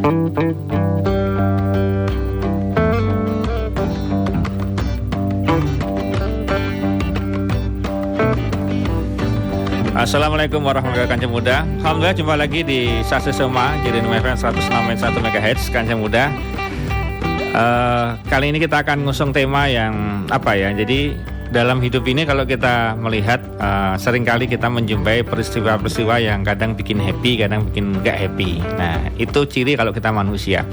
Assalamualaikum warahmatullahi wabarakatuh, Kancing Muda. Alhamdulillah jumpa lagi di Sase Soma jadi FM 106.1 MHz Kancing Muda. Kali ini kita akan ngusung tema yang apa ya? Jadi dalam hidup ini kalau kita melihat seringkali kita menjumpai peristiwa-peristiwa yang kadang bikin happy, kadang bikin gak happy. Nah, itu ciri kalau kita manusia.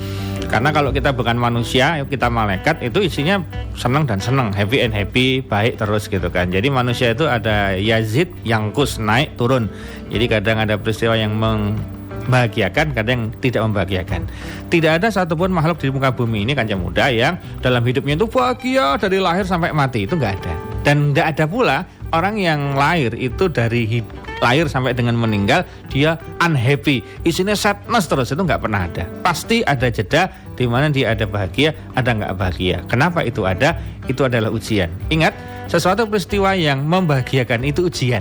Karena kalau kita bukan manusia, kita malaikat, itu isinya senang dan senang, happy and happy, baik terus gitu kan. Jadi manusia itu ada yazid, yangkus, naik, turun. Jadi kadang ada peristiwa yang membahagiakan, kadang tidak membahagiakan. Tidak ada satupun makhluk di muka bumi ini, Kancing Muda, yang dalam hidupnya itu bahagia dari lahir sampai mati. Itu nggak ada. Dan nggak ada pula orang yang lahir itu dari lahir sampai dengan meninggal dia unhappy, isinya sadness terus, itu nggak pernah ada. Pasti ada jeda di mana dia ada bahagia, ada nggak bahagia. Kenapa itu ada? Itu adalah ujian. Ingat, sesuatu peristiwa yang membahagiakan itu ujian.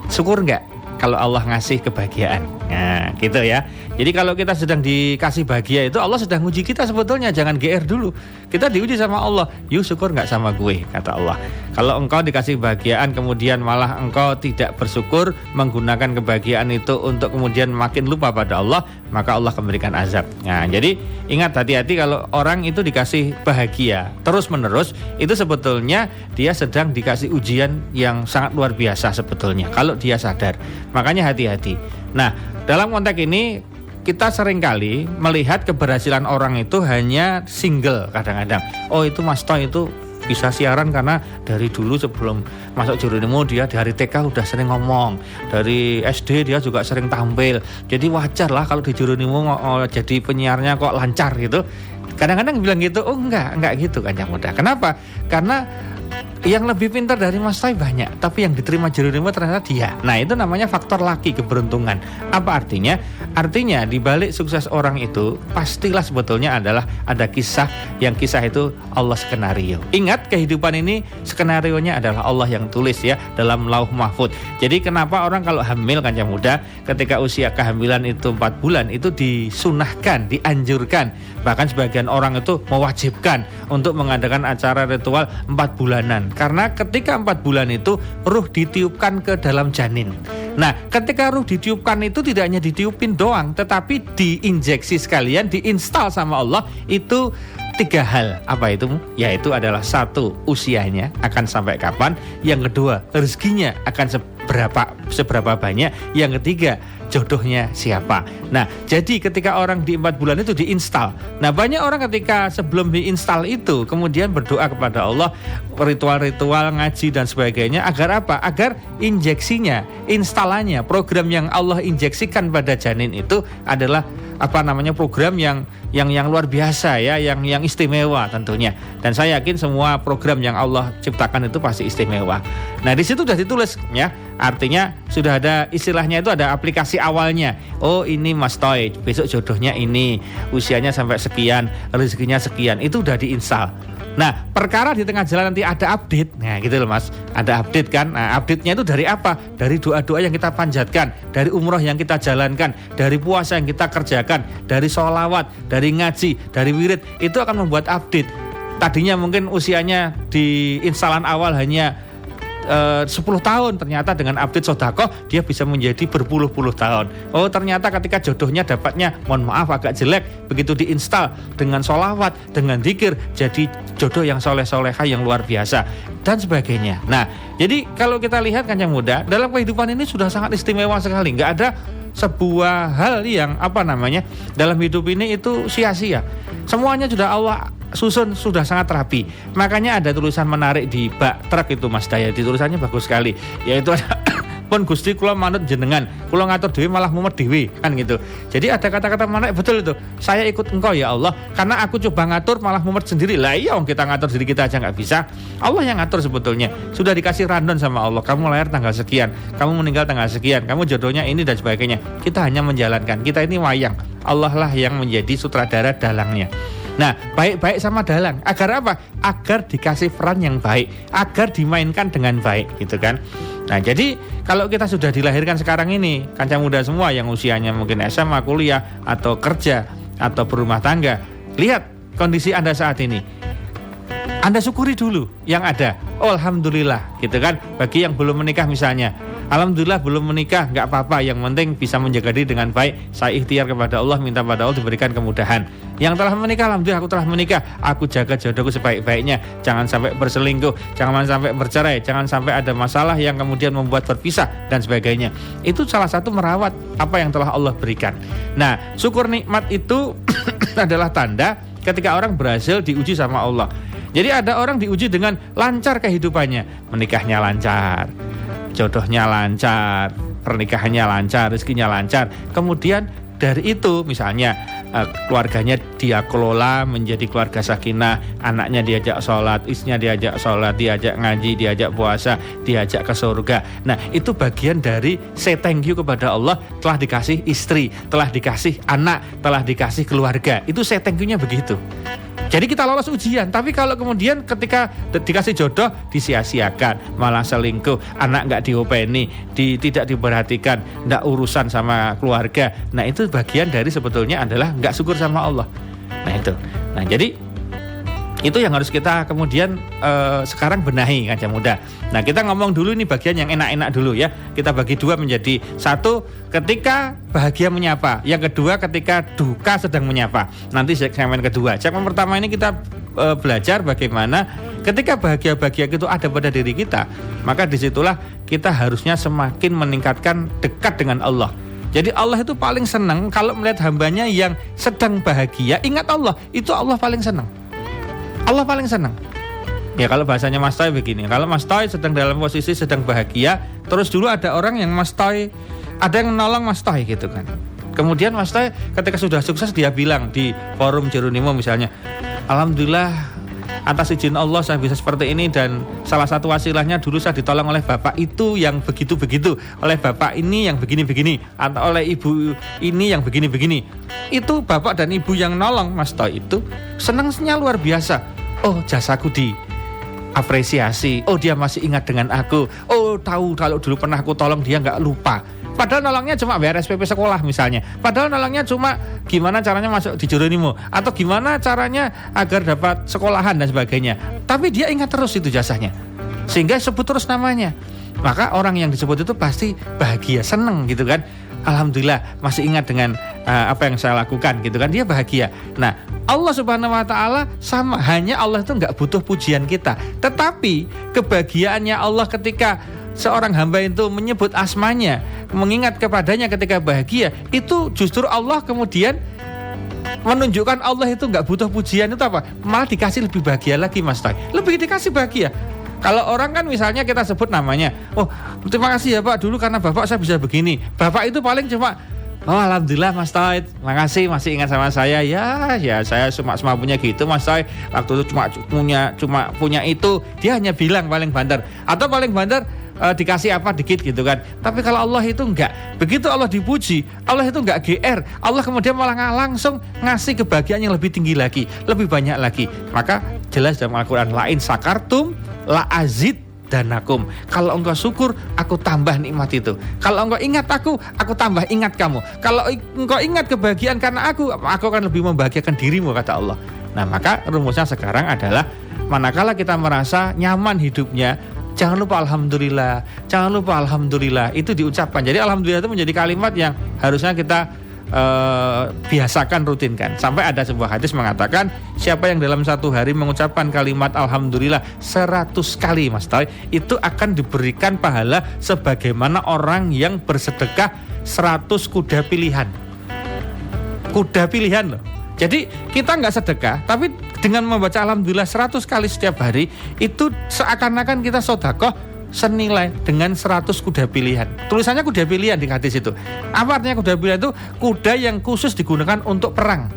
Syukur nggak kalau Allah ngasih kebahagiaan? Nah, gitu ya. Jadi kalau kita sedang dikasih bahagia itu Allah sedang uji kita sebetulnya. Jangan GR dulu. Kita diuji sama Allah. You syukur nggak sama gue, kata Allah. Kalau engkau dikasih bahagiaan kemudian malah engkau tidak bersyukur, menggunakan kebahagiaan itu untuk kemudian makin lupa pada Allah, maka Allah akan memberikan azab. Nah, jadi ingat, hati-hati kalau orang itu dikasih bahagia terus menerus, itu sebetulnya dia sedang dikasih ujian yang sangat luar biasa sebetulnya kalau dia sadar. Makanya hati-hati. Nah, dalam konteks ini kita seringkali melihat keberhasilan orang itu hanya single kadang-kadang. Oh, itu Mas Toy itu bisa siaran karena dari dulu sebelum masuk Jeronimo dia dari TK udah sering ngomong, dari SD dia juga sering tampil. Jadi wajar lah kalau di Jeronimo jadi penyiarnya kok lancar gitu. Kadang-kadang bilang gitu. Oh enggak gitu Kancing Muda. Kenapa? Karena yang lebih pintar dari Mas Toy banyak, tapi yang diterima Jeronimo ternyata dia. Nah, itu namanya faktor laki, keberuntungan. Apa artinya? Artinya di balik sukses orang itu pastilah sebetulnya adalah ada kisah, yang kisah itu Allah skenario. Ingat, kehidupan ini skenarionya adalah Allah yang tulis ya dalam Lauh Mahfud. Jadi kenapa orang kalau hamil, Kancing Muda, ketika usia kehamilan itu 4 bulan itu disunahkan, dianjurkan, bahkan sebagian orang itu mewajibkan untuk mengadakan acara ritual 4 bulanan. Karena ketika 4 bulan itu ruh ditiupkan ke dalam janin. Nah, ketika ruh ditiupkan itu tidak hanya ditiupin doang, tetapi diinjeksi sekalian, diinstal sama Allah. Itu 3 hal. Apa itu? Yaitu adalah 1, usianya akan sampai kapan. Yang kedua, rezekinya akan seberapa banyak. Yang ketiga, jodohnya siapa. Nah, jadi ketika orang di 4 bulan itu diinstal. Nah, banyak orang ketika sebelum diinstal itu kemudian berdoa kepada Allah, ritual-ritual, ngaji dan sebagainya. Agar apa? Agar injeksinya, instalannya, program yang Allah injeksikan pada janin itu adalah program yang luar biasa ya, yang istimewa tentunya. Dan saya yakin semua program yang Allah ciptakan itu pasti istimewa. Nah, di situ sudah ditulis ya. Artinya sudah ada istilahnya, itu ada aplikasi awalnya. Oh, ini Mas Toy, besok jodohnya ini, usianya sampai sekian, rezekinya sekian. Itu udah diinstal. Nah, perkara di tengah jalan nanti ada update. Nah, gitu loh Mas. Ada update kan? Nah, update-nya itu dari apa? Dari doa-doa yang kita panjatkan, dari umroh yang kita jalankan, dari puasa yang kita kerjakan, dari sholawat, dari ngaji, dari wirid. Itu akan membuat update. Tadinya mungkin usianya di instalan awal hanya 10 tahun, ternyata dengan update sedekah dia bisa menjadi berpuluh-puluh tahun. Oh, ternyata ketika jodohnya dapatnya, mohon maaf agak jelek, begitu diinstal dengan sholawat, dengan zikir, jadi jodoh yang soleh-solehah yang luar biasa dan sebagainya. Nah, jadi kalau kita lihat Kancing Muda, dalam kehidupan ini sudah sangat istimewa sekali. Nggak ada sebuah hal yang dalam hidup ini itu sia-sia. Semuanya sudah Allah susun, sudah sangat rapi. Makanya ada tulisan menarik di bak truk itu Mas Daya. Di tulisannya bagus sekali, yaitu ada pun Gusti kula manut jenengan, kula ngatur dhewe malah mumet dhewe, kan gitu. Jadi ada kata-kata menarik betul itu. Saya ikut engkau ya Allah, karena aku coba ngatur malah mumet sendiri. Lah iya, kita ngatur diri kita aja nggak bisa. Allah yang ngatur sebetulnya. Sudah dikasih rundown sama Allah. Kamu lahir tanggal sekian, kamu meninggal tanggal sekian, kamu jodohnya ini dan sebagainya. Kita hanya menjalankan. Kita ini wayang. Allah lah yang menjadi sutradara dalangnya. Nah, baik-baik sama dalang. Agar apa? Agar dikasih peran yang baik, agar dimainkan dengan baik, gitu kan. Nah, jadi kalau kita sudah dilahirkan sekarang ini, kancah muda semua yang usianya mungkin SMA, kuliah, atau kerja, atau berumah tangga, lihat kondisi Anda saat ini. Anda syukuri dulu yang ada. Oh, alhamdulillah, gitu kan. Bagi yang belum menikah misalnya, alhamdulillah belum menikah, nggak apa-apa. Yang penting bisa menjaga diri dengan baik. Saya ikhtiar kepada Allah, minta pada Allah diberikan kemudahan. Yang telah menikah, alhamdulillah aku telah menikah. Aku jaga jodohku sebaik-baiknya. Jangan sampai berselingkuh, jangan sampai bercerai, jangan sampai ada masalah yang kemudian membuat berpisah dan sebagainya. Itu salah satu merawat apa yang telah Allah berikan. Nah, syukur nikmat itu adalah tanda ketika orang berhasil diuji sama Allah. Jadi ada orang diuji dengan lancar kehidupannya, menikahnya lancar, jodohnya lancar, pernikahannya lancar, rezekinya lancar. Kemudian dari itu misalnya keluarganya dia kelola menjadi keluarga sakinah, anaknya diajak sholat, istrinya diajak sholat, diajak ngaji, diajak puasa, diajak ke surga. Nah, itu bagian dari say thank you kepada Allah, telah dikasih istri, telah dikasih anak, telah dikasih keluarga. Itu say thank you-nya begitu. Jadi kita lolos ujian, tapi kalau kemudian ketika dikasih jodoh disia-siakan, malah selingkuh, anak nggak diopeni, tidak diperhatikan, nggak urusan sama keluarga. Nah, itu bagian dari sebetulnya adalah nggak syukur sama Allah. Nah itu. Nah jadi itu yang harus kita kemudian sekarang benahi Kancah Muda. Nah, kita ngomong dulu ini bagian yang enak-enak dulu ya. Kita bagi dua menjadi satu, ketika bahagia menyapa. Yang kedua ketika duka sedang menyapa. Nanti segmen kedua. Segmen pertama ini kita belajar bagaimana ketika bahagia-bahagia itu ada pada diri kita, maka disitulah kita harusnya semakin meningkatkan dekat dengan Allah. Jadi Allah itu paling senang kalau melihat hambanya yang sedang bahagia. Ingat Allah, itu Allah paling senang. Allah paling senang. Ya kalau bahasanya Mas Toy begini, kalau Mas Toy sedang dalam posisi sedang bahagia, terus dulu ada orang yang Mas Toy, ada yang menolong Mas Toy gitu kan. Kemudian Mas Toy ketika sudah sukses dia bilang di forum Jeronimo misalnya, alhamdulillah atas izin Allah saya bisa seperti ini, dan salah satu wasilahnya dulu saya ditolong oleh bapak itu yang begitu-begitu, oleh bapak ini yang begini-begini, atau oleh ibu ini yang begini-begini. Itu bapak dan ibu yang nolong Mas Toy itu senangnya luar biasa. Oh, jasaku diapresiasi. Oh, dia masih ingat dengan aku. Oh, tahu kalau dulu pernah aku tolong dia nggak lupa. Padahal nolongnya cuma bayar SPP sekolah misalnya. Padahal nolongnya cuma gimana caranya masuk di Jeronimo, atau gimana caranya agar dapat sekolahan dan sebagainya. Tapi dia ingat terus itu jasanya, sehingga sebut terus namanya. Maka orang yang disebut itu pasti bahagia, seneng gitu kan. Alhamdulillah masih ingat dengan apa yang saya lakukan gitu kan, dia bahagia. Nah, Allah Subhanahu wa Ta'ala sama, hanya Allah itu nggak butuh pujian kita, tetapi kebahagiaannya Allah ketika seorang hamba itu menyebut asmanya, mengingat kepadanya ketika bahagia, itu justru Allah kemudian menunjukkan Allah itu nggak butuh pujian. Itu apa? Malah dikasih lebih bahagia lagi Mas Toy, lebih dikasih bahagia. Kalau orang kan misalnya kita sebut namanya, oh terima kasih ya Pak, dulu karena Bapak saya bisa begini. Bapak itu paling cuma, oh alhamdulillah Mas Toy, makasih masih ingat sama saya. Ya saya cuma punya gitu Mas Toy, waktu itu cuma punya itu. Dia hanya bilang paling banter, atau paling banter dikasih apa dikit gitu kan. Tapi kalau Allah itu enggak. Begitu Allah dipuji, Allah itu enggak GR. Allah kemudian malah langsung ngasih kebahagiaan yang lebih tinggi lagi, lebih banyak lagi. Maka jelas dalam Al-Quran, lain sakartum la azid danakum. Kalau engkau syukur, aku tambah nikmat itu. Kalau engkau ingat aku tambah ingat kamu. Kalau engkau ingat kebahagiaan karena aku akan lebih membahagiakan dirimu, kata Allah. Nah, maka rumusnya sekarang adalah manakala kita merasa nyaman hidupnya, jangan lupa alhamdulillah, jangan lupa alhamdulillah, itu diucapkan. Jadi alhamdulillah itu menjadi kalimat yang harusnya kita biasakan, rutinkan. Sampai ada sebuah hadis mengatakan, siapa yang dalam satu hari mengucapkan kalimat alhamdulillah 100 kali Mas Toy, itu akan diberikan pahala sebagaimana orang yang bersedekah 100 kuda pilihan. Kuda pilihan loh. Jadi kita nggak sedekah, tapi dengan membaca alhamdulillah 100 kali setiap hari, itu seakan-akan kita sedekah senilai dengan 100 kuda pilihan. Tulisannya kuda pilihan di hadis itu. Apa artinya kuda pilihan itu? Kuda yang khusus digunakan untuk perang.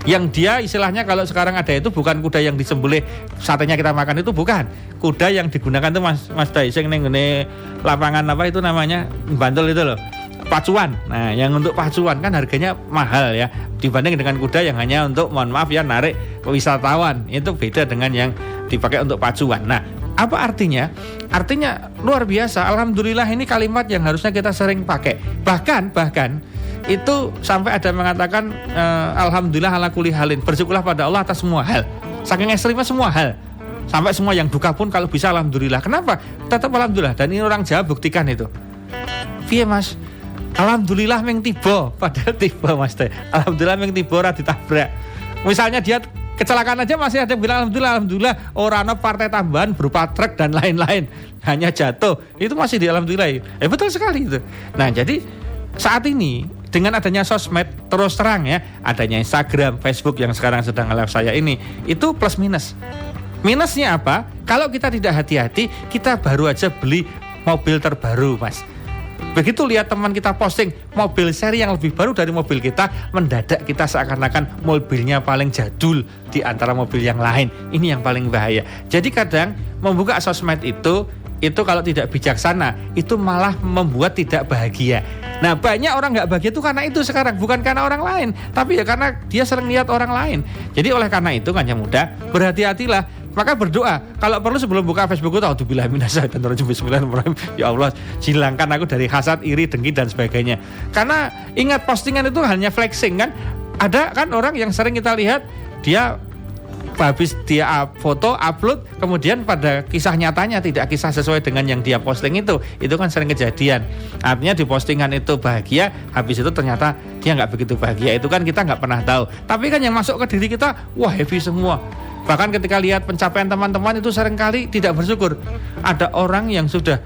Yang dia istilahnya kalau sekarang ada itu bukan kuda yang disembelih satenya kita makan, itu bukan. Kuda yang digunakan itu Mas Dai sing ning ngene lapangan apa itu namanya? Bantul itu loh. Pacuan. Nah, yang untuk pacuan kan harganya mahal ya, dibanding dengan kuda yang hanya untuk, mohon maaf ya, narik wisatawan. Itu beda dengan yang dipakai untuk pacuan. Nah, apa artinya? Artinya luar biasa. Alhamdulillah ini kalimat yang harusnya kita sering pakai. Bahkan itu sampai ada mengatakan alhamdulillah ala kulli halin, bersyukurlah pada Allah atas semua hal. Saking ekstrimnya semua hal. Sampai semua yang duka pun kalau bisa alhamdulillah. Kenapa? Tetap alhamdulillah. Dan ini orang Jawa buktikan itu. Piye Mas? Alhamdulillah meng tiba, padahal tiba Mas teh. Alhamdulillah meng tiba ora ditabrak. Misalnya dia kecelakaan aja masih ada yang bilang alhamdulillah orang partai tambahan berupa truk dan lain-lain, hanya jatuh, itu masih di alhamdulillah. Betul sekali itu. Nah jadi saat ini dengan adanya sosmed, terus terang ya, adanya Instagram, Facebook yang sekarang sedang live saya ini, itu plus minus. Minusnya apa? Kalau kita tidak hati-hati, kita baru aja beli mobil terbaru Mas. Begitu lihat teman kita posting mobil seri yang lebih baru dari mobil kita, mendadak kita seakan-akan mobilnya paling jadul di antara mobil yang lain. Ini yang paling bahaya. Jadi kadang membuka sosmed itu kalau tidak bijaksana, itu malah membuat tidak bahagia. Nah banyak orang gak bahagia itu karena itu sekarang, bukan karena orang lain, tapi ya karena dia sering lihat orang lain. Jadi oleh karena itu hanya mudah, berhati-hatilah. Maka berdoa, kalau perlu sebelum buka Facebook itu a'udzubillahi minasyaitonir rajim, bismillahirrahmanirrahim. Ya Allah, hilangkan aku dari hasad, iri, dengki dan sebagainya. Karena ingat postingan itu hanya flexing kan. Ada kan orang yang sering kita lihat dia habis dia foto upload, kemudian pada kisah nyatanya tidak kisah sesuai dengan yang dia posting itu kan sering kejadian. Artinya di postingan itu bahagia, habis itu ternyata dia nggak begitu bahagia. Itu kan kita nggak pernah tahu. Tapi kan yang masuk ke diri kita, wah happy semua. Bahkan ketika lihat pencapaian teman-teman itu seringkali tidak bersyukur. Ada orang yang sudah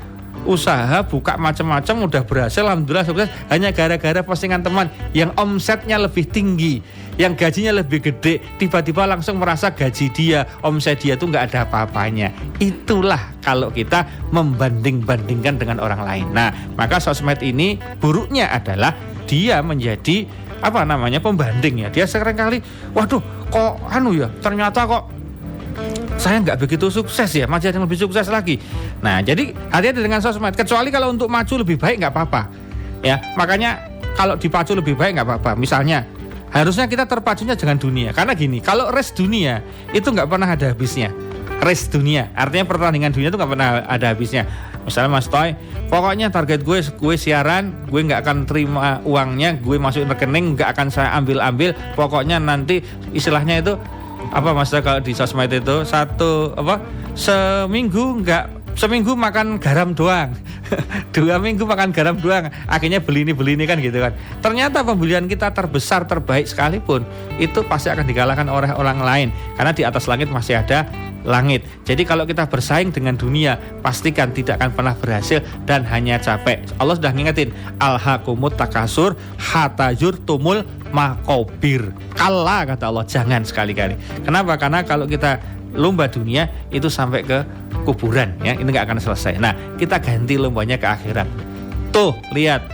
usaha buka macam-macam udah berhasil, alhamdulillah sukses, hanya gara-gara postingan teman yang omsetnya lebih tinggi, yang gajinya lebih gede, tiba-tiba langsung merasa gaji dia, omset dia tuh nggak ada apa-apanya. Itulah kalau kita membanding-bandingkan dengan orang lain. Nah maka sosmed ini buruknya adalah dia menjadi pembanding ya. Dia seringkali waduh kok ternyata kok saya nggak begitu sukses ya, masih ada yang lebih sukses lagi. Nah jadi hati-hati dengan sosmed, kecuali kalau untuk maju lebih baik nggak apa-apa ya. Makanya kalau dipacu lebih baik nggak apa-apa. Misalnya harusnya kita terpacunya dengan dunia, karena gini, kalau race dunia itu nggak pernah ada habisnya. Race dunia artinya pertandingan dunia itu nggak pernah ada habisnya. Misalnya Mas Toy, pokoknya target gue siaran, gue nggak akan terima uangnya, gue masukin rekening, nggak akan saya ambil, pokoknya nanti istilahnya itu Mas Toy, kalau di sosmed itu seminggu makan garam doang 2 minggu makan garam doang, akhirnya beli ini kan gitu kan. Ternyata pembelian kita terbesar terbaik sekalipun itu pasti akan dikalahkan oleh orang lain, karena di atas langit masih ada langit. Jadi kalau kita bersaing dengan dunia, pastikan tidak akan pernah berhasil dan hanya capek. Allah sudah ngingetin, alhaqumut takasur hatta zurtumul maqabir. Kala kata Allah, jangan sekali-kali. Kenapa? Karena kalau kita lomba dunia itu sampai ke kuburan ya, ini nggak akan selesai. Nah kita ganti lombanya ke akhirat. Tuh lihat,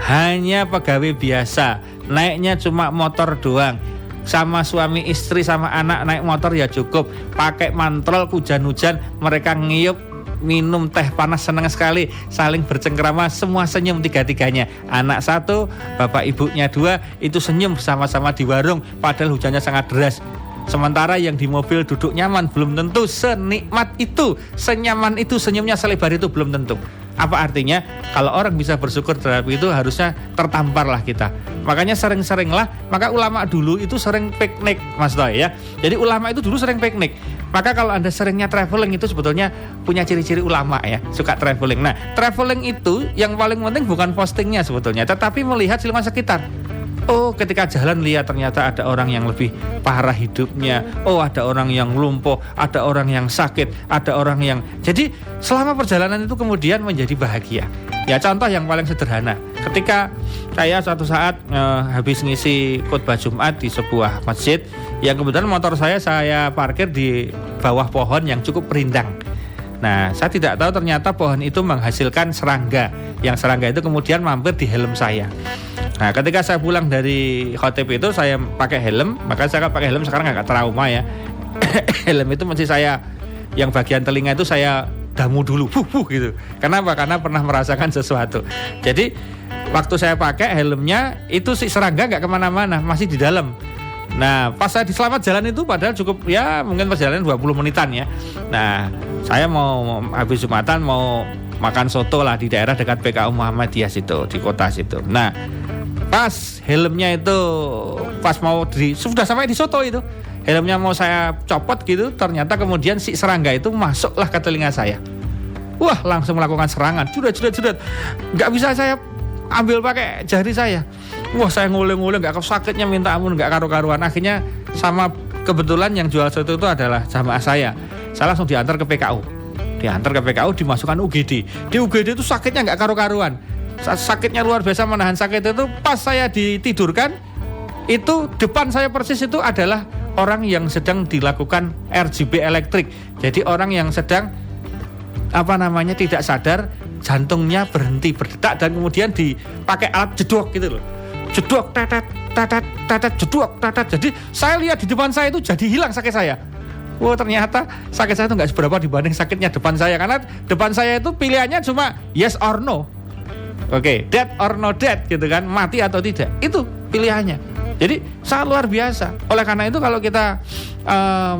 hanya pegawai biasa, naiknya cuma motor doang, sama suami istri sama anak naik motor ya cukup, pakai mantrol hujan-hujan, mereka ngiyup minum teh panas senang sekali, saling bercengkrama, semua senyum tiga-tiganya. Anak 1, bapak ibunya 2 itu senyum bersama-sama di warung padahal hujannya sangat deras. Sementara yang di mobil duduk nyaman, belum tentu senikmat itu, senyaman itu, senyumnya selebar itu belum tentu. Apa artinya? Kalau orang bisa bersyukur terhadap itu, harusnya tertamparlah kita. Makanya sering-seringlah, maka ulama dulu itu sering piknik, Mas Toy ya. Jadi ulama itu dulu sering piknik. Maka kalau Anda seringnya traveling itu sebetulnya punya ciri-ciri ulama ya, suka traveling. Nah, traveling itu yang paling penting bukan postingnya sebetulnya, tetapi melihat lingkungan sekitar. Oh, ketika jalan lihat ternyata ada orang yang lebih parah hidupnya. Oh, ada orang yang lumpuh, ada orang yang sakit, ada orang yang... Jadi selama perjalanan itu kemudian menjadi bahagia. Ya contoh yang paling sederhana, ketika saya suatu saat habis ngisi khutbah Jumat di sebuah masjid, yang kebetulan motor saya parkir di bawah pohon yang cukup rindang. Nah, saya tidak tahu ternyata pohon itu menghasilkan serangga. Yang serangga itu kemudian mampir di helm saya. Nah, ketika saya pulang dari khotib itu saya pakai helm, maka saya pakai helm sekarang agak trauma ya. Helm itu mesti saya, yang bagian telinga itu saya damu dulu, gitu. Kenapa? Karena pernah merasakan sesuatu. Jadi waktu saya pakai helmnya itu si serangga nggak kemana-mana, masih di dalam. Nah, pas saya di selamat jalan itu padahal cukup ya mungkin perjalanan 20 menitan ya. Nah, saya mau habis Jumatan mau makan soto lah di daerah dekat PKU Muhammadiyah situ, di kota situ. Nah, Pas helmnya itu pas mau sudah sampai di soto itu, helmnya mau saya copot gitu, ternyata kemudian si serangga itu masuklah ke telinga saya. Wah, langsung melakukan serangan. Judat. Nggak bisa saya ambil pakai jari saya. Wah, saya nguleng-nguleng, nggak sakitnya minta ampun, nggak karu-karuan. Akhirnya sama kebetulan yang jual soto itu adalah jamaah saya. Saya langsung diantar ke PKU. Dimasukkan UGD. Di UGD itu sakitnya nggak karu-karuan. Sakitnya luar biasa, menahan sakit itu. Pas saya ditidurkan, itu depan saya persis itu adalah orang yang sedang dilakukan RGB elektrik. Jadi orang yang sedang tidak sadar, jantungnya berhenti berdetak dan kemudian dipakai alat jedok gitu loh. Jedok, tetet, jedok, tetet. Jadi saya lihat di depan saya itu jadi hilang sakit saya. Wah, ternyata sakit saya itu nggak seberapa dibanding sakitnya depan saya, karena depan saya itu pilihannya cuma yes or no. Oke, dead or no dead gitu kan, mati atau tidak, itu pilihannya. Jadi sangat luar biasa. Oleh karena itu kalau kita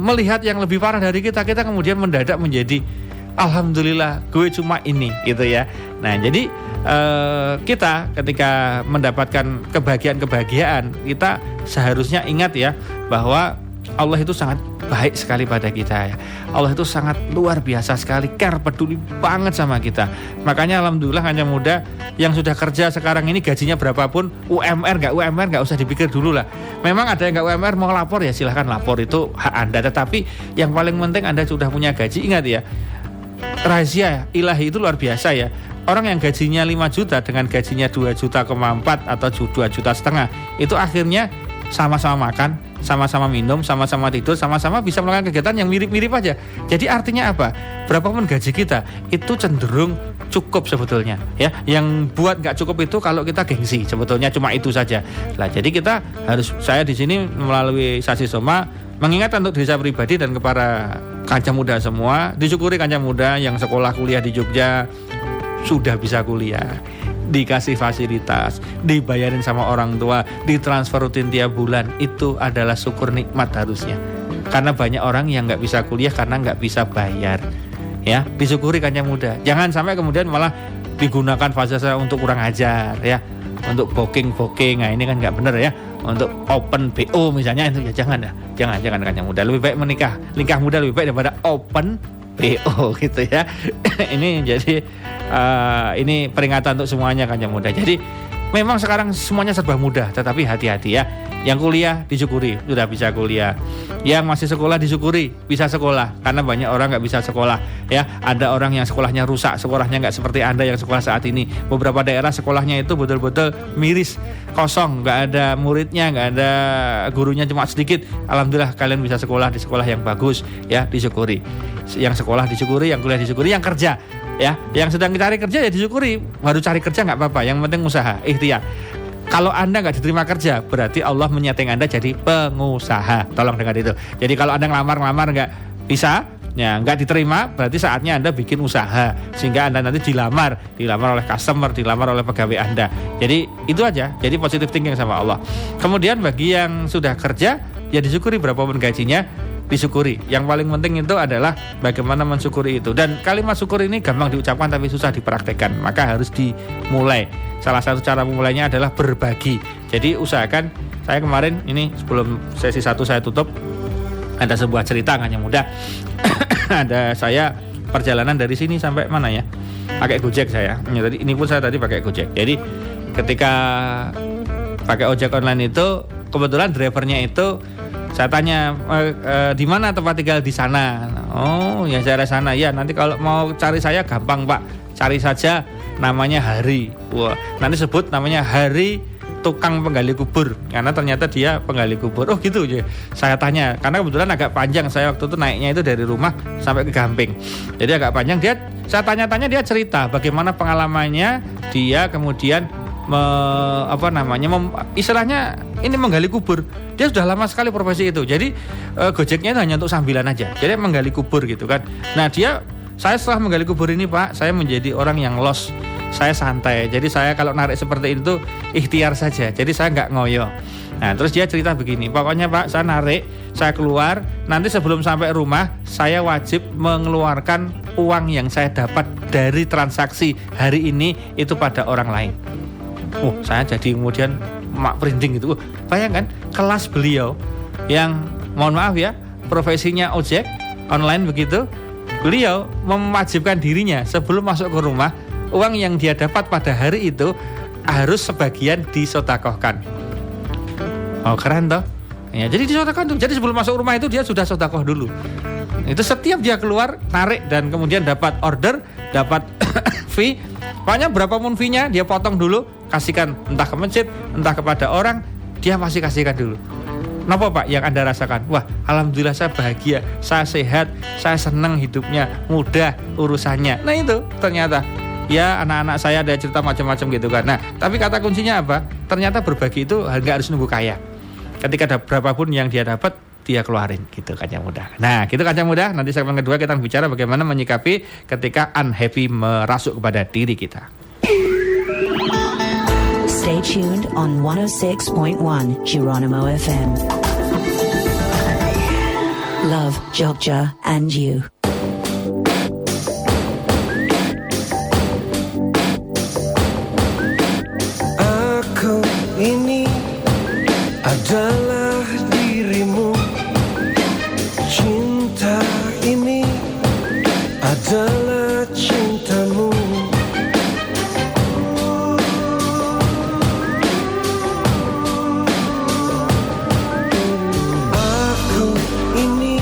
melihat yang lebih parah dari kita kemudian mendadak menjadi alhamdulillah gue cuma ini gitu ya. Nah jadi kita ketika mendapatkan kebahagiaan kita seharusnya ingat ya bahwa Allah itu sangat baik sekali pada kita ya. Allah itu sangat luar biasa sekali, peduli banget sama kita. Makanya alhamdulillah Kanjeng Muda yang sudah kerja sekarang ini gajinya berapapun, UMR nggak usah dipikir dulu lah. Memang ada yang nggak UMR mau lapor ya silahkan lapor, itu hak Anda. Tetapi yang paling penting Anda sudah punya gaji, ingat ya, rahasia ilahi itu luar biasa ya. Orang yang gajinya 5 juta dengan gajinya 2,4 juta atau 2,5 juta itu akhirnya sama-sama makan, sama-sama minum, sama-sama tidur, sama-sama bisa melakukan kegiatan yang mirip-mirip aja. Jadi artinya apa? Berapapun gaji kita itu cenderung cukup sebetulnya ya. Yang buat nggak cukup itu kalau kita gengsi, sebetulnya cuma itu saja. Nah, jadi kita harus, saya di sini melalui Sasi Soma mengingatkan untuk diri saya pribadi dan kepada Kanjeng Muda semua, disyukuri Kanjeng Muda yang sekolah kuliah di Jogja sudah bisa kuliah, dikasih fasilitas, dibayarin sama orang tua, ditransfer rutin tiap bulan. Itu adalah syukur nikmat harusnya. Karena banyak orang yang nggak bisa kuliah karena nggak bisa bayar. Ya, disyukuri Kanjeng Muda. Jangan sampai kemudian malah digunakan fasilitas untuk kurang ajar ya, untuk booking. Nah ini kan nggak benar ya. Untuk open BO misalnya itu ya jangan Kanjeng Muda. Lebih baik menikah muda lebih baik daripada open BO gitu ya. Ini jadi ini peringatan untuk semuanya Kanjeng Muda. Jadi memang sekarang semuanya serba mudah, tetapi hati-hati ya. Yang kuliah disyukuri sudah bisa kuliah, yang masih sekolah disyukuri bisa sekolah, karena banyak orang nggak bisa sekolah ya. Ada orang yang sekolahnya rusak, sekolahnya nggak seperti Anda yang sekolah saat ini. Beberapa daerah sekolahnya itu betul-betul miris, kosong, nggak ada muridnya, nggak ada gurunya, cuma sedikit. Alhamdulillah kalian bisa sekolah di sekolah yang bagus ya, disyukuri. Yang sekolah disyukuri, yang kuliah disyukuri, yang kerja ya, yang sedang cari kerja ya disyukuri. Baru cari kerja nggak apa-apa, yang penting usaha, ikhtiar. Kalau Anda nggak diterima kerja, berarti Allah menyeting Anda jadi pengusaha. Tolong dengar itu. Jadi kalau Anda ngelamar nggak bisa, ya nggak diterima, berarti saatnya Anda bikin usaha sehingga Anda nanti dilamar oleh customer, dilamar oleh pegawai Anda. Jadi itu aja. Jadi positive thinking sama Allah. Kemudian bagi yang sudah kerja, ya disyukuri berapapun gajinya, disyukuri. Yang paling penting itu adalah bagaimana mensyukuri itu. Dan kalimat syukur ini gampang diucapkan tapi susah dipraktekkan. Maka harus dimulai. Salah satu cara memulainya adalah berbagi. Jadi usahakan, saya kemarin ini sebelum sesi 1 saya tutup, ada sebuah cerita Kanjeng Muda. Ada saya perjalanan dari sini sampai mana ya? Pakai Gojek saya. Ini pun saya tadi pakai Gojek. Jadi ketika pakai ojek online itu, kebetulan drivernya itu saya tanya di mana tempat tinggal di sana. Oh ya daerah sana ya. Nanti kalau mau cari saya gampang Pak, cari saja namanya Hari. Wah, nanti sebut namanya Hari tukang penggali kubur, karena ternyata dia penggali kubur. Oh gitu ya. Saya tanya karena kebetulan agak panjang. Saya waktu itu naiknya itu dari rumah sampai ke Gamping. Jadi agak panjang. Saya tanya-tanya, dia cerita bagaimana pengalamannya dia kemudian istilahnya ini menggali kubur. Dia sudah lama sekali profesi itu. Jadi Gojeknya itu hanya untuk sambilan aja. Jadi menggali kubur gitu kan. Nah saya setelah menggali kubur ini Pak, saya menjadi orang yang lost. Saya santai. Jadi saya kalau narik seperti itu ikhtiar saja. Jadi saya nggak ngoyo. Nah terus dia cerita begini, pokoknya Pak saya narik, saya keluar, nanti sebelum sampai rumah saya wajib mengeluarkan uang yang saya dapat dari transaksi hari ini itu pada orang lain. Saya jadi kemudian mak printing gitu. Bayangkan kelas beliau yang mohon maaf ya, profesinya ojek online begitu. Beliau mewajibkan dirinya sebelum masuk ke rumah, uang yang dia dapat pada hari itu harus sebagian disodakohkan. Oh keren toh? Ya, jadi disodakohkan tuh. Jadi sebelum masuk rumah itu dia sudah sodakoh dulu. Itu setiap dia keluar tarik dan kemudian dapat order, dapat fee. Pokoknya berapapun fee-nya dia potong dulu, kasihkan entah ke masjid, entah kepada orang, dia pasti kasihkan dulu. Kenapa Pak yang Anda rasakan? Wah, alhamdulillah saya bahagia, saya sehat, saya senang hidupnya, mudah urusannya. Nah itu ternyata ya anak-anak saya ada cerita macam-macam gitu kan. Nah, tapi kata kuncinya apa? Ternyata berbagi itu nggak harus nunggu kaya. Ketika ada berapapun yang dia dapat, dia keluarin gitu Kancah Muda. Nah, gitu Kancah Muda. Nanti segmen kedua kita bicara bagaimana menyikapi ketika unhappy merasuk kepada diri kita. Stay tuned on 106.1 Geronimo FM. Love Jogja and you. Aku ini adalah dirimu. Cinta ini adalah cintamu. Aku ini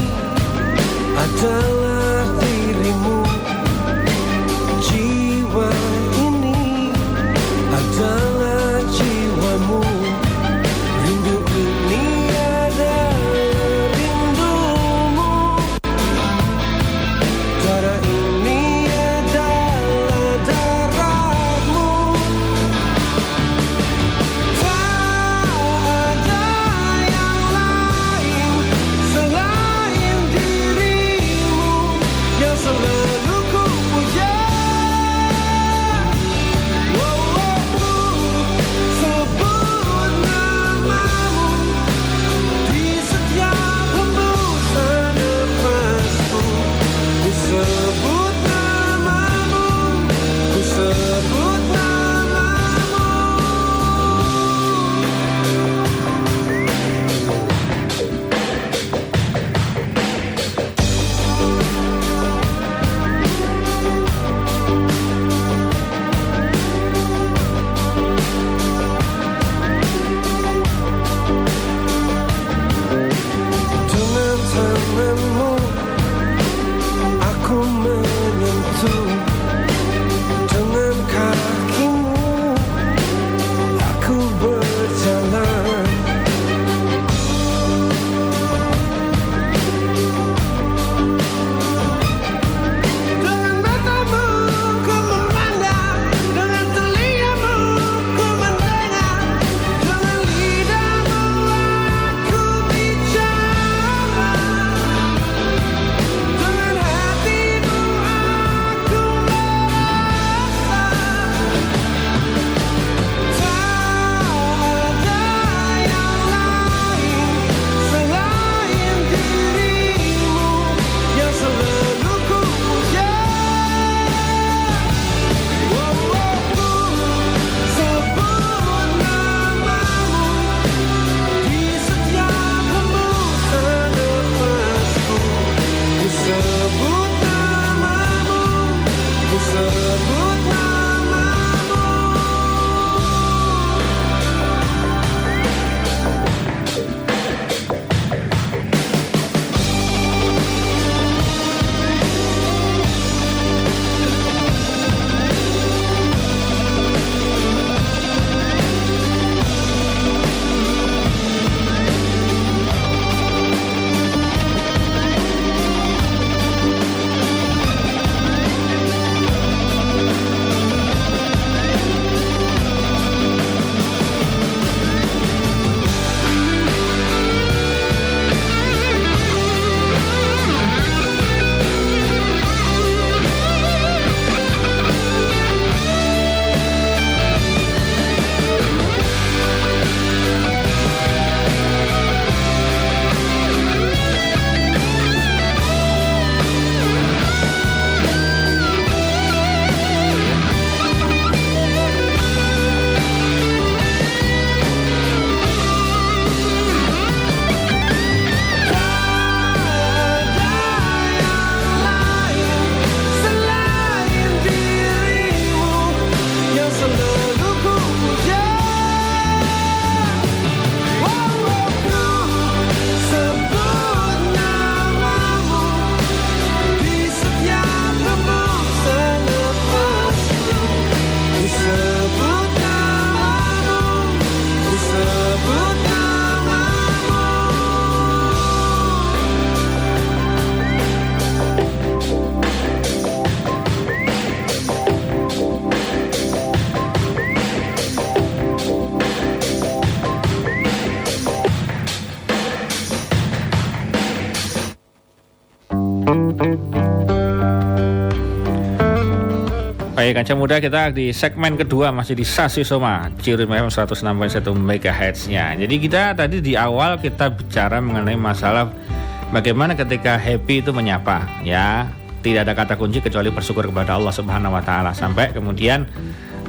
adalah Baik, kaca muda, kita di segmen kedua masih di Sasi Soma Ciri FM 106.1 MHz-nya. Jadi kita tadi di awal kita bicara mengenai masalah bagaimana ketika happy itu menyapa, ya. Tidak ada kata kunci kecuali bersyukur kepada Allah Subhanahu wa taala. Sampai kemudian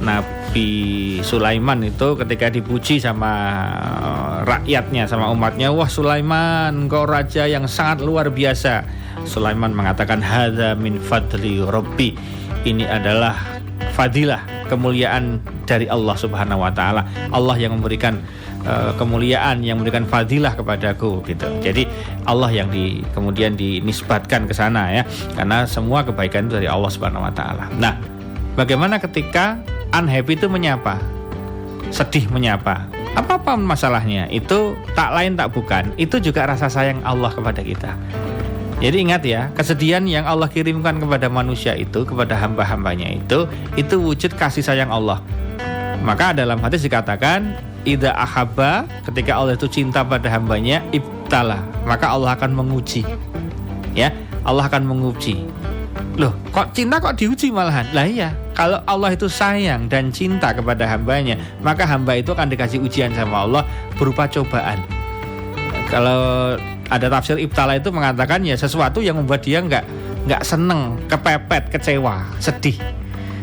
Nabi Sulaiman itu ketika dipuji sama rakyatnya, sama umatnya, wah Sulaiman, engkau raja yang sangat luar biasa. Sulaiman mengatakan, hadza min fadli rabbi. Ini adalah fadilah, kemuliaan dari Allah Subhanahu wa taala. Allah yang memberikan kemuliaan, yang memberikan fadilah kepadaku gitu. Jadi Allah yang kemudian dinisbatkan ke sana ya. Karena semua kebaikan itu dari Allah Subhanahu wa taala. Nah, bagaimana ketika unhappy itu menyapa? Sedih menyapa. Apa masalahnya? Itu tak lain tak bukan, itu juga rasa sayang Allah kepada kita. Jadi ingat ya, kesedihan yang Allah kirimkan kepada manusia itu, kepada hamba-hambanya itu wujud kasih sayang Allah. Maka dalam hadis dikatakan, idza ahabba, ketika Allah itu cinta pada hambanya, ibtala, maka Allah akan menguji. Ya, Allah akan menguji. Loh, kok cinta kok diuji malahan? Lah iya, kalau Allah itu sayang dan cinta kepada hambanya, maka hamba itu akan dikasih ujian sama Allah berupa cobaan. Kalau ada tafsir ibtala itu mengatakan ya sesuatu yang membuat dia nggak seneng, kepepet, kecewa, sedih,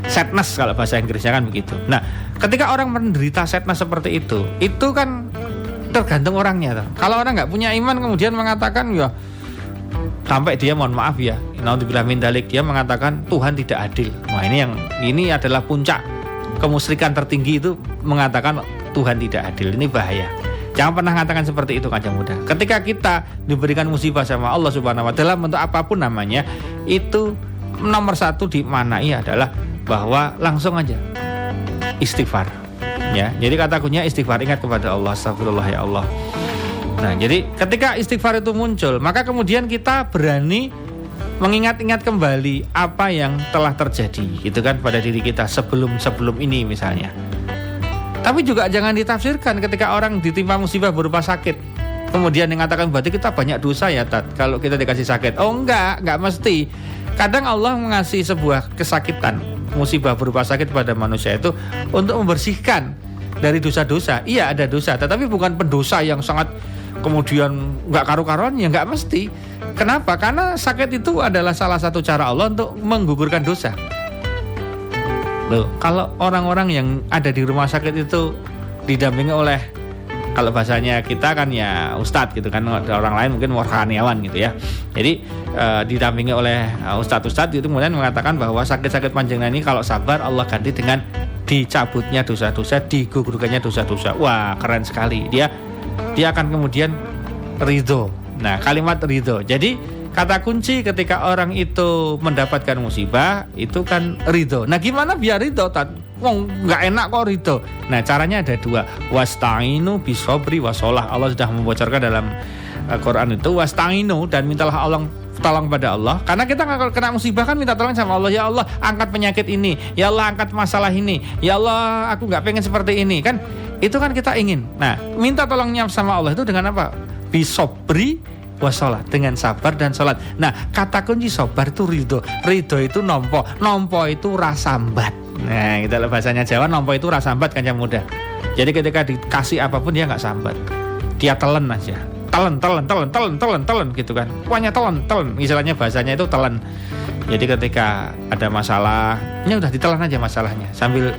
sadness kalau bahasa Inggrisnya kan begitu. Nah, ketika orang menderita sadness seperti itu kan tergantung orangnya. Kalau orang nggak punya iman kemudian mengatakan ya, sampai dia mohon maaf ya, naudzubillah min dzalik, dia mengatakan Tuhan tidak adil. Wah, ini adalah puncak kemusyrikan tertinggi, itu mengatakan Tuhan tidak adil. Ini bahaya. Jangan pernah mengatakan seperti itu, kaca muda. Ketika kita diberikan musibah sama Allah Subhanahu wa taala bentuk apapun namanya, itu nomor satu dimaknai adalah bahwa langsung aja istighfar. Ya, jadi kata kuncinya istighfar, ingat kepada Allah, astagfirullah ya Allah. Nah, jadi ketika istighfar itu muncul, maka kemudian kita berani mengingat-ingat kembali apa yang telah terjadi, gitu kan, pada diri kita sebelum ini misalnya. Tapi juga jangan ditafsirkan ketika orang ditimpa musibah berupa sakit, kemudian mengatakan berarti kita banyak dosa ya Tat kalau kita dikasih sakit. Oh enggak mesti. Kadang Allah mengasih sebuah kesakitan, musibah berupa sakit pada manusia itu untuk membersihkan dari dosa-dosa. Iya ada dosa, tetapi bukan pendosa yang sangat kemudian enggak karu-karuan, ya enggak mesti. Kenapa? Karena sakit itu adalah salah satu cara Allah untuk menggugurkan dosa. Loh, kalau orang-orang yang ada di rumah sakit itu didampingi oleh, kalau bahasanya kita kan ya ustadz gitu kan, orang lain mungkin rohaniawan gitu ya. Jadi didampingi oleh ustadz-ustadz itu kemudian mengatakan bahwa sakit-sakit panjenengan ini kalau sabar Allah ganti dengan dicabutnya dosa-dosa, digugurkannya dosa-dosa. Wah, keren sekali. Dia akan kemudian ridho. Nah, kalimat ridho. Jadi kata kunci ketika orang itu mendapatkan musibah itu kan ridho. Nah, gimana biar ridho? Nggak enak kok ridho. Nah, caranya ada dua. Wasta'inu bisobri wasolah. Allah sudah membocorkan dalam Quran itu, wasta'inu, dan mintalah tolong pada Allah. Karena kita kalau kena musibah kan minta tolong sama Allah. Ya Allah, angkat penyakit ini. Ya Allah, angkat masalah ini. Ya Allah, aku nggak pengen seperti ini. Kan itu kan kita ingin. Nah, minta tolongnya sama Allah itu dengan apa? Bisobri wasolat, dengan sabar dan sholat. Nah, kata kunci sabar itu ridho. Ridho itu nompo itu rasambat. Nah, kita bahasanya Jawa, nompo itu rasambat kan yang muda. Jadi ketika dikasih apapun dia nggak sambat, dia telan aja, telan gitu kan. Pokoknya telan, istilahnya bahasanya itu telan. Jadi ketika ada masalah, ya udah ditelan aja masalahnya sambil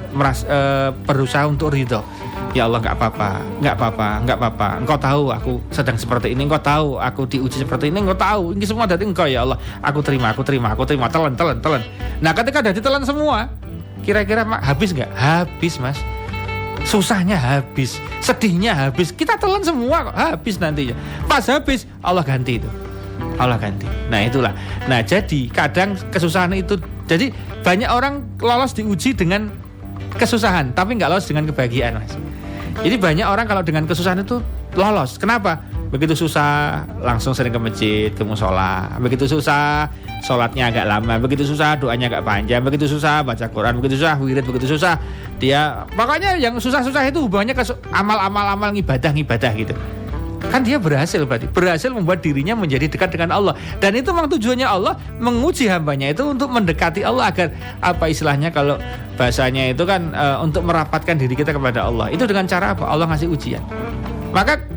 berusaha untuk ridho. Ya Allah, nggak apa-apa. Engkau tahu aku sedang seperti ini. Engkau tahu aku diuji seperti ini. Engkau tahu ini semua dari Engkau ya Allah. Aku terima. Telan. Nah, ketika udah ditelan semua, kira-kira habis nggak? Habis, Mas. Susahnya habis, sedihnya habis. Kita telan semua kok, habis nantinya. Pas habis, Allah ganti itu. Allah ganti. Nah, itulah. Nah, jadi kadang kesusahan itu, jadi banyak orang lolos diuji dengan kesusahan, tapi nggak lolos dengan kebahagiaan, Mas. Jadi banyak orang kalau dengan kesusahan itu lolos. Kenapa? Begitu susah langsung sering ke masjid, ke musola. Begitu susah sholatnya agak lama. Begitu susah doanya agak panjang. Begitu susah baca Quran. Begitu susah wirid. Begitu susah dia, pokoknya yang susah-susah itu hubungannya ke amal-amal ibadah gitu. Kan dia berhasil membuat dirinya menjadi dekat dengan Allah. Dan itu memang tujuannya Allah menguji hambanya itu untuk mendekati Allah agar apa istilahnya kalau bahasanya itu kan untuk merapatkan diri kita kepada Allah. Itu dengan cara apa? Allah ngasih ujian. Maka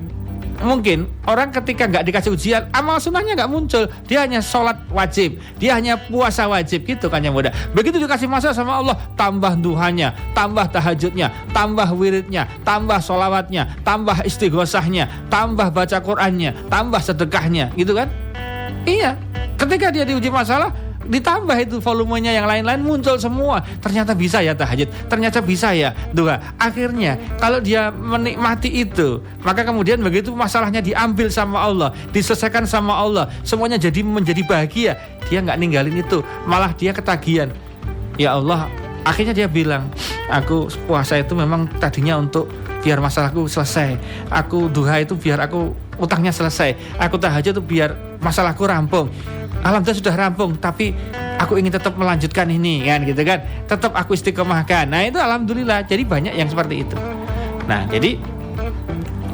mungkin orang ketika nggak dikasih ujian, amal sunnahnya nggak muncul. Dia hanya sholat wajib, dia hanya puasa wajib gitu kan yang mudah. Begitu dikasih masalah sama Allah, tambah duhanya, tambah tahajudnya, tambah wiridnya, tambah sholawatnya, tambah istighosahnya, tambah baca Qur'annya, tambah sedekahnya, gitu kan? Iya. Ketika dia diuji masalah, ditambah itu volumenya yang lain-lain muncul semua. Ternyata bisa ya tahajud, ternyata bisa ya doa. Akhirnya kalau dia menikmati itu, maka kemudian begitu masalahnya diambil sama Allah, diselesaikan sama Allah, semuanya menjadi bahagia. Dia nggak ninggalin itu, malah dia ketagihan. Ya Allah, akhirnya dia bilang, aku puasa itu memang tadinya untuk biar masalahku selesai. Aku duha itu biar aku utangnya selesai. Aku tahajud itu biar masalahku rampung. Alhamdulillah sudah rampung, tapi aku ingin tetap melanjutkan ini kan gitu kan. Tetap aku istiqomahkan. Nah, itu alhamdulillah. Jadi banyak yang seperti itu. Nah, jadi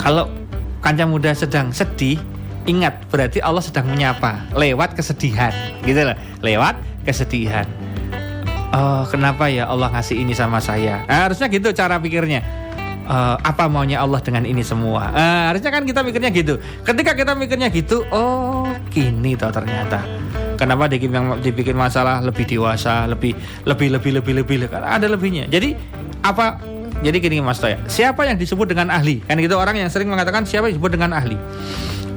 kalau kanca muda sedang sedih, ingat berarti Allah sedang menyapa lewat kesedihan, gitu loh. Lewat kesedihan. Oh, kenapa ya Allah ngasih ini sama saya? Nah, harusnya gitu cara pikirnya. Apa maunya Allah dengan ini semua? Harusnya kan kita mikirnya gitu. Ketika kita mikirnya gitu, oh gini toh ternyata. Kenapa dibikin masalah lebih dewasa, lebih karena ada lebihnya. Jadi apa? Jadi gini Mas Toya, siapa yang disebut dengan ahli? Kan gitu orang yang sering mengatakan siapa yang disebut dengan ahli?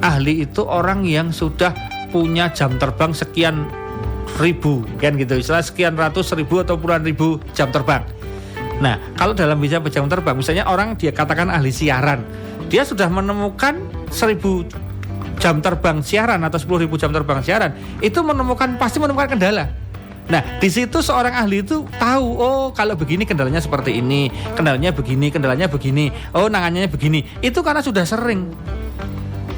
Ahli itu orang yang sudah punya jam terbang sekian ribu, kan gitu. Istilah sekian ratus ribu atau puluhan ribu jam terbang. Nah, kalau dalam bisa jam terbang, misalnya orang dia katakan ahli siaran, dia sudah menemukan 1000 jam terbang siaran atau 10.000 jam terbang siaran, itu pasti menemukan kendala. Nah, di situ seorang ahli itu tahu, oh kalau begini kendalanya seperti ini, kendalanya begini, oh nangannya begini. Itu karena sudah sering.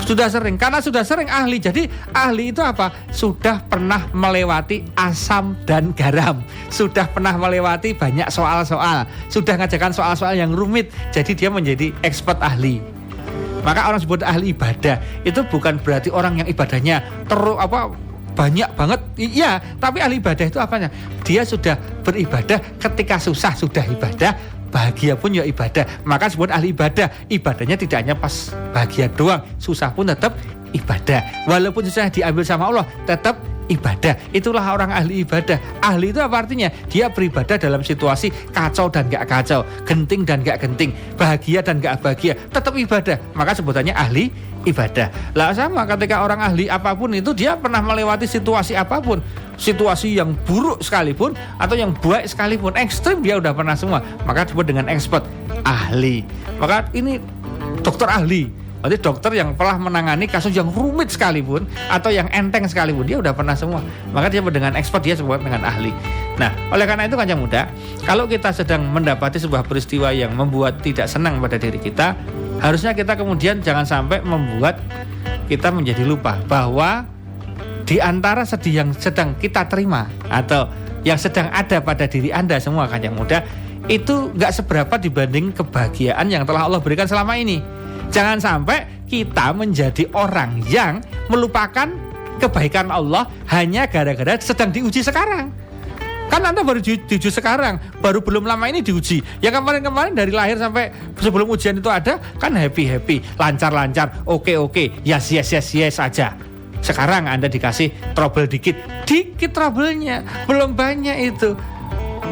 Karena sudah sering ahli. Jadi ahli itu apa? Sudah pernah melewati asam dan garam, sudah pernah melewati banyak soal-soal, sudah ngajarkan soal-soal yang rumit. Jadi dia menjadi expert ahli. Maka orang sebut ahli ibadah itu bukan berarti orang yang ibadahnya banyak banget. Iya, tapi ahli ibadah itu apanya? Dia sudah beribadah ketika susah sudah ibadah, bahagia pun ya ibadah. Maka sebut ahli ibadah. Ibadahnya tidak hanya pas bahagia doang, susah pun tetap ibadah. Walaupun susah diambil sama Allah, tetap ibadah. Itulah orang ahli ibadah. Ahli itu apa artinya? Dia beribadah dalam situasi kacau dan gak kacau, genting dan gak genting, bahagia dan gak bahagia, tetap ibadah. Maka sebutannya ahli ibadah. Lah sama ketika orang ahli apapun itu, dia pernah melewati situasi apapun, situasi yang buruk sekalipun atau yang baik sekalipun, ekstrim dia udah pernah semua. Maka disebut dengan expert, ahli. Maka ini dokter ahli. Berarti dokter yang telah menangani kasus yang rumit sekalipun atau yang enteng sekalipun, dia udah pernah semua. Maka dia dengan expert, dia sebut dengan ahli. Nah, oleh karena itu kanca muda, kalau kita sedang mendapati sebuah peristiwa yang membuat tidak senang pada diri kita, harusnya kita kemudian jangan sampai membuat kita menjadi lupa bahwa di antara sedih yang sedang kita terima atau yang sedang ada pada diri Anda semua kanca muda, itu gak seberapa dibanding kebahagiaan yang telah Allah berikan selama ini. Jangan sampai kita menjadi orang yang melupakan kebaikan Allah hanya gara-gara sedang diuji sekarang. Kan Anda baru diuji sekarang, baru belum lama ini diuji. Yang kemarin-kemarin dari lahir sampai sebelum ujian itu ada, kan happy, lancar-lancar, oke, yes aja. Sekarang Anda dikasih trouble dikit trouble-nya, belum banyak itu.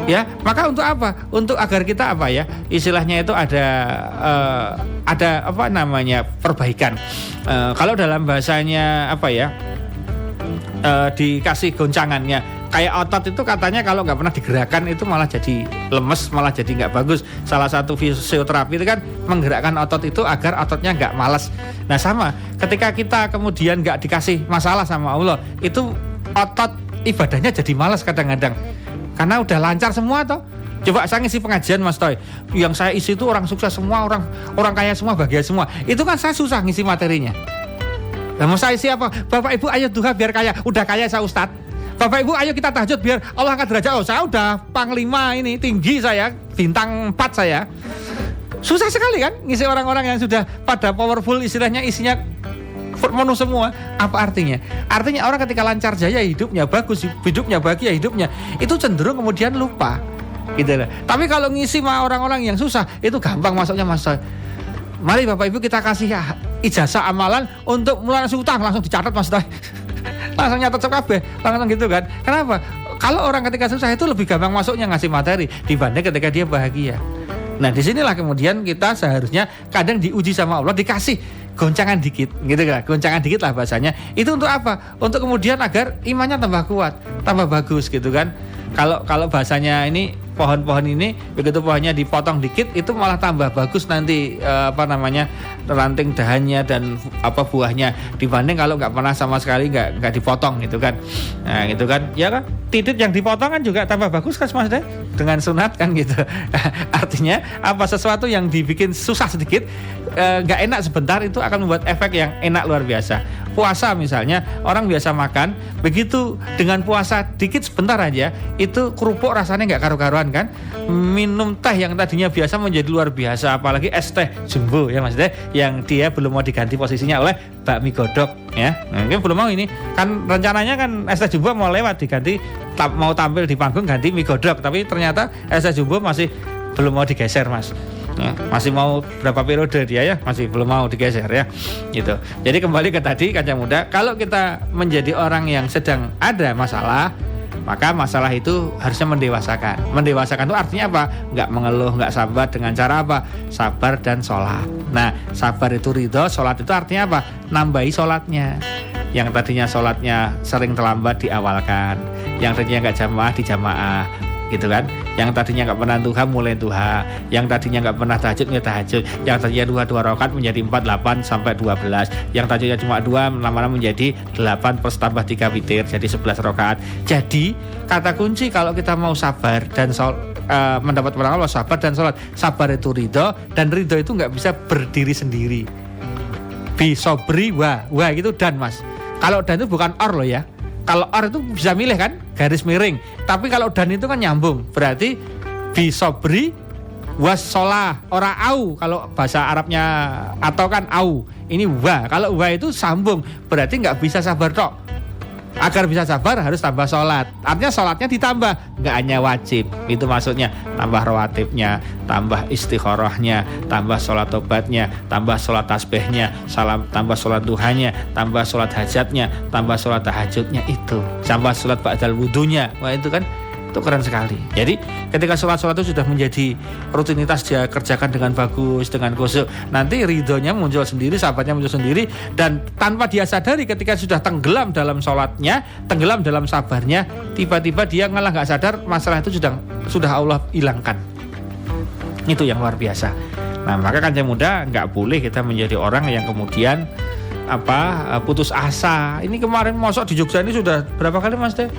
Ya, maka untuk apa? Untuk agar kita apa ya? Istilahnya itu ada apa namanya? Perbaikan. Kalau dalam bahasanya apa ya? Dikasih goncangannya. Kayak otot itu katanya kalau nggak pernah digerakkan itu malah jadi lemes, malah jadi nggak bagus. Salah satu fisioterapi itu kan menggerakkan otot itu agar ototnya nggak malas. Nah sama, ketika kita kemudian nggak dikasih masalah sama Allah, itu otot ibadahnya jadi malas kadang-kadang. Karena udah lancar semua toh. Coba saya ngisi pengajian Mas Toy, yang saya isi itu orang sukses semua, orang kaya semua, bahagia semua. Itu kan saya susah ngisi materinya. Nah, mau saya isi apa? Bapak Ibu ayo duha biar kaya. Udah kaya saya Ustadz. Bapak Ibu ayo kita tahajud biar Allah angkat derajat. Oh saya udah panglima ini, tinggi saya, bintang 4 saya. Susah sekali kan ngisi orang-orang yang sudah pada powerful, istilahnya isinya penuh semua. Apa artinya? Artinya orang ketika lancar jaya hidupnya, bagus hidupnya, bahagia hidupnya, itu cenderung kemudian lupa gitu lah. Tapi kalau ngisi sama orang-orang yang susah, itu gampang masuknya, Mas. Mari Bapak Ibu kita kasih ijazah amalan untuk melunasi utang, langsung dicatat, Mas. Langsung nyatet kabeh, langsung gitu kan. Kenapa? Kalau orang ketika susah itu lebih gampang masuknya ngasih materi dibanding ketika dia bahagia. Nah, disinilah kemudian kita seharusnya kadang diuji sama Allah, dikasih goncangan dikit, gitu kan? Goncangan dikit lah bahasanya. Itu untuk apa? Untuk kemudian agar imannya tambah kuat, tambah bagus, gitu kan? Kalau bahasanya ini pohon-pohon ini begitu pohonnya dipotong dikit itu malah tambah bagus nanti ranting dahannya dan buahnya dibanding kalau nggak pernah sama sekali nggak dipotong gitu kan. Nah gitu kan, ya kan titik yang dipotong kan juga tambah bagus kan Mas deh dengan sunat kan gitu. Artinya sesuatu yang dibikin susah sedikit nggak enak sebentar itu akan membuat efek yang enak luar biasa. Puasa misalnya orang biasa makan, begitu dengan puasa dikit sebentar aja itu kerupuk rasanya nggak karu-karuan kan. Minum teh yang tadinya biasa menjadi luar biasa, apalagi es teh jumbo ya Mas deh, yang dia belum mau diganti posisinya oleh bakmi godok ya. Nah, mungkin belum mau ini kan rencananya kan es teh jumbo mau lewat diganti mau tampil di panggung ganti mie godok, tapi ternyata es teh jumbo masih belum mau digeser Mas. Ya, masih mau berapa periode dia ya, masih belum mau digeser ya gitu. Jadi kembali ke tadi Kancah Muda, kalau kita menjadi orang yang sedang ada masalah, maka masalah itu harusnya mendewasakan. Mendewasakan itu artinya apa? Nggak mengeluh, nggak sabar, dengan cara apa? Sabar dan sholat. Nah, sabar itu ridho, sholat itu artinya apa? Nambahi sholatnya. Yang tadinya sholatnya sering terlambat diawalkan, yang tadinya nggak jamaah dijamaah, gitu kan. Yang tadinya nggak pernah duha mulai duha, yang tadinya nggak pernah tahajud mulai tahajud, yang tadinya dua rakaat menjadi 4, 8 sampai 12, yang tadinya cuma 2 lama-lama menjadi 8 plus tambah 3 witir jadi 11 rakaat. Jadi kata kunci kalau kita mau sabar dan mendapat pertolongan Allah, sabar dan sholat. Sabar itu ridho, dan ridho itu nggak bisa berdiri sendiri. Bisobri wa gitu dan Mas. Kalau dan itu bukan or loh ya. Kalau or itu bisa milih kan, garis miring. Tapi kalau dan itu kan nyambung. Berarti bisobri wassolah, ora au. Kalau bahasa Arabnya atau kan au. Ini wa. Kalau wa itu sambung. Berarti nggak bisa sabar tok. Agar bisa sabar harus tambah sholat. Artinya sholatnya ditambah, nggak hanya wajib. Itu maksudnya tambah rawatibnya, tambah istikharahnya, tambah sholat tobatnya, tambah sholat tasbihnya, tambah sholat duhanya, tambah sholat hajatnya, tambah sholat tahajudnya, itu tambah sholat ba'dal wudunya. Wah itu kan itu keren sekali. Jadi ketika sholat itu sudah menjadi rutinitas dia kerjakan dengan bagus, dengan khusyuk, nanti ridhonya muncul sendiri, sahabatnya muncul sendiri, dan tanpa dia sadari ketika sudah tenggelam dalam sholatnya, tenggelam dalam sabarnya, tiba-tiba dia ngalah nggak sadar masalah itu sudah Allah hilangkan. Itu yang luar biasa. Nah maka Kancah Muda nggak boleh kita menjadi orang yang kemudian putus asa. Ini kemarin mosok di Jogja ini sudah berapa kali Mas Teh?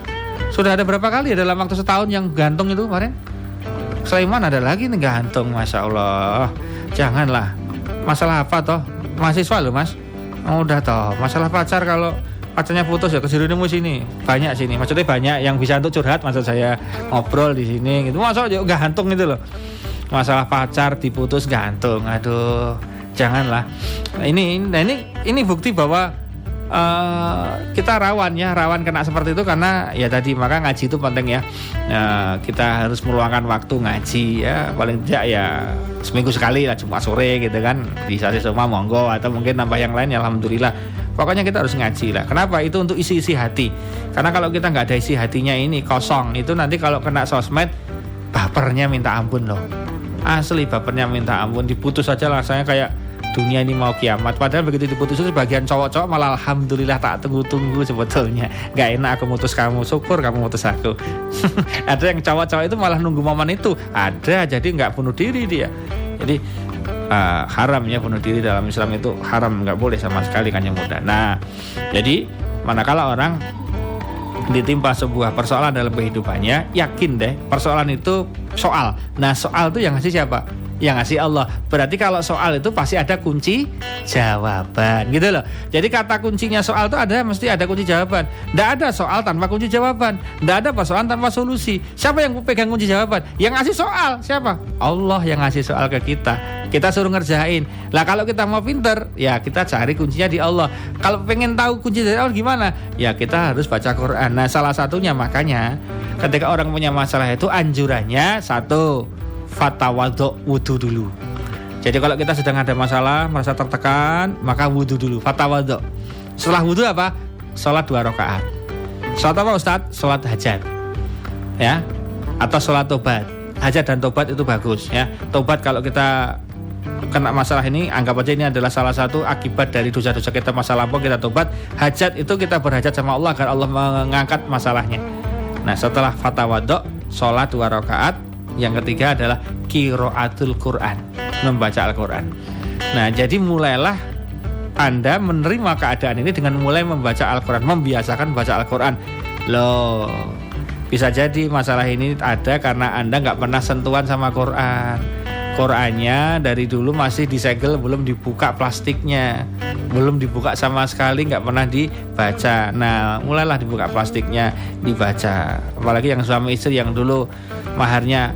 Sudah ada berapa kali ya dalam waktu setahun yang gantung itu kemarin? Sulaiman ada lagi nih gantung, Masya Allah. Janganlah. Masalah apa toh? Mahasiswa loh Mas. Udah toh. Masalah pacar, kalau pacarnya putus ya ke Jeronimo sini. Banyak sini. Maksudnya banyak yang bisa untuk curhat. Maksud saya ngobrol di sini gitu. Masa aja gantung gitu loh. Masalah pacar diputus gantung. Aduh, janganlah. Ini bukti bahwa kita rawan kena seperti itu, karena ya tadi maka ngaji itu penting ya. Kita harus meluangkan waktu ngaji ya, paling tidak ya seminggu sekali lah, Jumat sore gitu kan, bisa semua monggo, atau mungkin nambah yang lain ya alhamdulillah. Pokoknya kita harus ngaji lah. Kenapa? Itu untuk isi-isi hati. Karena kalau kita nggak ada isi hatinya ini kosong, itu nanti kalau kena sosmed bapernya minta ampun loh. Asli bapernya minta ampun, diputus aja lah saya kayak dunia ini mau kiamat. Padahal begitu diputus itu sebagian cowok-cowok malah alhamdulillah tak tunggu-tunggu sebetulnya. Gak enak aku mutus kamu, syukur kamu mutus aku. Ada yang cowok-cowok itu malah nunggu momen itu. Ada, jadi gak bunuh diri dia. Jadi haram ya bunuh diri dalam Islam itu haram, gak boleh sama sekali Kancah Muda. Nah, jadi manakala orang ditimpa sebuah persoalan dalam kehidupannya, yakin deh persoalan itu soal. Nah soal itu yang ngasih siapa? Yang ngasih Allah. Berarti kalau soal itu pasti ada kunci jawaban gitu loh. Jadi kata kuncinya soal itu mesti ada kunci jawaban. Tidak ada soal tanpa kunci jawaban. Tidak ada persoalan tanpa solusi. Siapa yang pegang kunci jawaban? Yang ngasih soal siapa? Allah yang ngasih soal ke kita. Kita suruh ngerjain. Lah kalau kita mau pinter, ya kita cari kuncinya di Allah. Kalau pengen tahu kunci dari Allah gimana? Ya kita harus baca Quran. Nah salah satunya makanya ketika orang punya masalah itu anjurannya satu, fatawadhu, wudu dulu. Jadi kalau kita sedang ada masalah, merasa tertekan, maka wudu dulu, fatawadhu. Setelah wudu apa? Sholat 2 rakaat. Sholat apa Ustadz? Sholat hajat, ya, atau sholat tobat. Hajat dan tobat itu bagus, ya. Tobat kalau kita kena masalah ini, anggap aja ini adalah salah satu akibat dari dosa-dosa kita masa lampau, kita tobat. Hajat itu kita berhajat sama Allah agar Allah mengangkat masalahnya. Nah setelah fatawadhu, sholat 2 rakaat. Yang ketiga adalah qiraatul Quran, membaca Al-Quran. Nah jadi mulailah Anda menerima keadaan ini dengan mulai membaca Al-Quran, membiasakan baca Al-Quran. Loh, bisa jadi masalah ini ada karena Anda nggak pernah sentuhan sama Quran. Qurannya dari dulu masih disegel, belum dibuka plastiknya, belum dibuka sama sekali, nggak pernah dibaca. Nah mulailah dibuka plastiknya, dibaca. Apalagi yang suami istri yang dulu maharnya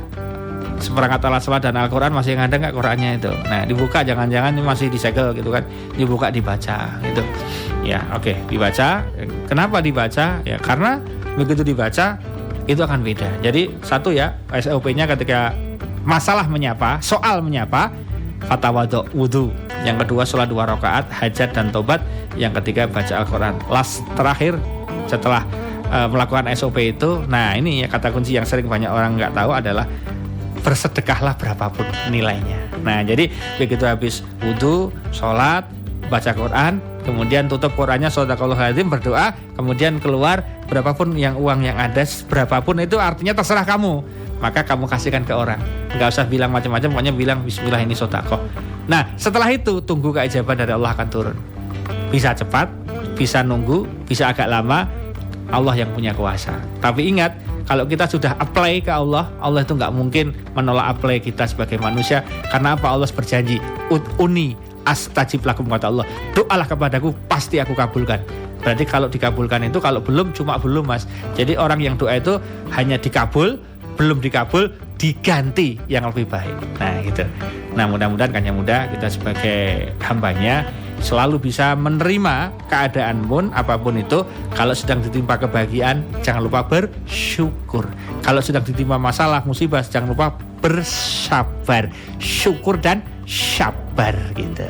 seperangkat alat sholat dan Al-Quran masih ada nggak Qurannya itu. Nah dibuka, jangan-jangan ini masih disegel gitu kan, dibuka dibaca gitu. Ya oke, dibaca. Kenapa dibaca? Ya karena begitu dibaca itu akan beda. Jadi satu ya SOP-nya ketika masalah menyapa, soal menyapa, fatawadhu, wudu. Yang kedua sholat 2 rakaat, hajat dan tobat. Yang ketiga baca Al-Quran. Terakhir setelah melakukan SOP itu, nah ini ya kata kunci yang sering banyak orang nggak tahu adalah bersedekahlah berapapun nilainya. Nah jadi begitu habis wudu, sholat, baca Quran, kemudian tutup Qurannya, shadaqallahul azim, berdoa, kemudian keluar berapapun yang uang yang ada, berapapun itu artinya terserah kamu. Maka kamu kasihkan ke orang. Nggak usah bilang macam-macam, pokoknya bilang bismillah ini sedekah. Nah setelah itu tunggu keajaiban dari Allah akan turun. Bisa cepat, bisa nunggu, bisa agak lama. Allah yang punya kuasa. Tapi ingat, kalau kita sudah apply ke Allah, Allah itu nggak mungkin menolak apply kita sebagai manusia. Karena apa? Allah berjanji, ud'uni astajib lakum, kata Allah. Doalah kepadaku, pasti aku kabulkan. Berarti kalau dikabulkan itu, kalau belum cuma belum mas. Jadi orang yang doa itu hanya dikabul, belum dikabul, diganti yang lebih baik. Nah gitu. Nah mudah-mudahan kan yang muda kita sebagai hambanya selalu bisa menerima keadaan pun apapun itu. Kalau sedang ditimpa kebahagiaan, jangan lupa bersyukur. Kalau sedang ditimpa masalah, musibah, jangan lupa bersabar. Syukur dan sabar gitu.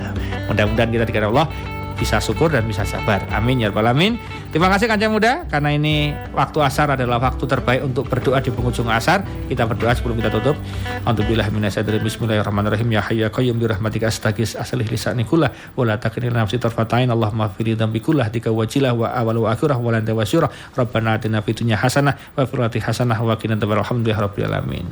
Mudah-mudahan kita dikira Allah bisa syukur dan bisa sabar. Amin ya rabbal alamin. Terima kasih Kancing Muda, karena ini waktu asar adalah waktu terbaik untuk berdoa di penghujung asar. Kita berdoa sebelum kita tutup. A'udzubillahi minasyaitonir rajim. Bismillahirrahmanirrahim. Ya hayyu ya qayyum bi rahmatika astaghits aslih lisani kullah wa la takilni nafsi tarfatain. Allahumma firi dzambi kullah dika wajilah wa awal wa akhirah wa lan tawasyura. Rabbana atina fid dunya hasanah wa fil akhirati hasanah wa qina adzabannar. Alhamdulillahirabbil alamin.